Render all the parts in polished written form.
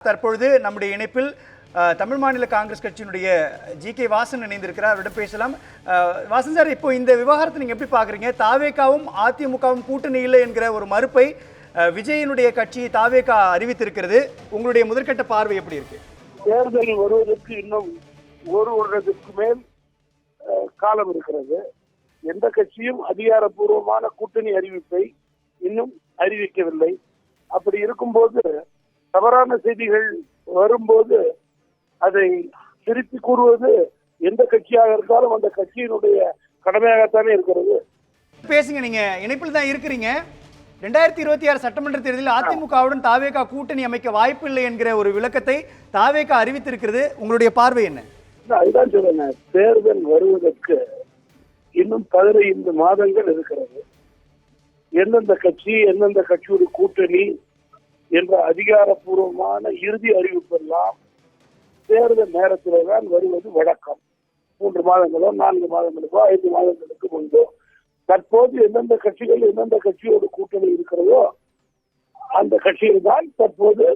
தற்பொழுது நம்முடைய இணைப்பில் தமிழ் மாநில காங்கிரஸ் கட்சியினுடைய ஜி.கே. வாசன் இணைந்திருக்கிறார். அவரிடம் பேசலாம். வாசன் சார், இப்போ இந்த விவகாரத்தை நீங்க எப்படி பாக்குறீங்க? தாவேகாவும் அதிமுகவும் கூட்டணி இல்லை என்கிற ஒரு மறுப்பை விஜயனுடைய கட்சி தாவேகா அறிவித்திருக்கிறது. உங்களுடைய முதற்கட்ட பார்வை எப்படி இருக்கு? தேர்தல் வருவதற்கு இன்னும் ஒரு வருடத்திற்கு மேல் காலம் இருக்கிறது. எந்த கட்சியும் அதிகாரப்பூர்வமான கூட்டணி அறிவிப்பை இன்னும் அறிவிக்கவில்லை. அப்படி இருக்கும்போது தவறான செய்திகள் வரும்போது அதை திருப்பி கூறுவது எந்த கட்சியாக இருந்தாலும் அந்த கட்சியினுடைய கடமையாகத்தானே இருக்கிறது. பேசுங்க, நீங்க இணைப்பில் தான் இருக்கிறீங்க. 2026 சட்டமன்ற தேர்தலில் அதிமுகவுடன் தாவேகா கூட்டணி அமைக்க வாய்ப்பு இல்லை என்கிற ஒரு விளக்கத்தை தாவேகா அறிவித்திருக்கிறது. உங்களுடைய பார்வை என்ன? அதுதான் சொல்றேன், தேர்தல் வருவதற்கு இன்னும் 15 மாதங்கள் இருக்கிறது. எந்தெந்த கட்சி எந்தெந்த கட்சியோட கூட்டணி என்ற அதிகாரப்பூர்வமான இறுதி அறிவிப்பெல்லாம் தேர்தல் நேரத்தில் தான் வருவது வழக்கம். 3 மாதங்களோ 4 மாதங்களுக்கோ 5 மாதங்களுக்கு முன்போ. தற்போது எந்தெந்த கட்சிகள் எந்தெந்த கட்சியோட கூட்டணி இருக்கிறதோ அந்த கட்சியில் தான் தற்போது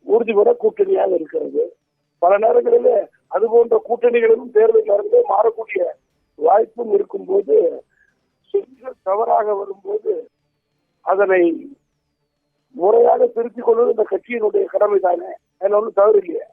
உறுதிபட கூட்டணியாக இருக்கிறது. பல நேரங்களில் அது போன்ற கூட்டணிகளும் தேர்தல் நேரங்களே மாறக்கூடிய வாய்ப்பும் இருக்கும்போது செய்திகள் தவறாக வரும்போது அதனை முறையாக திருத்திக் கொள்வது இந்த கட்சியினுடைய கடமை தானே. அதில் ஒன்றும் தவறு இல்லையா?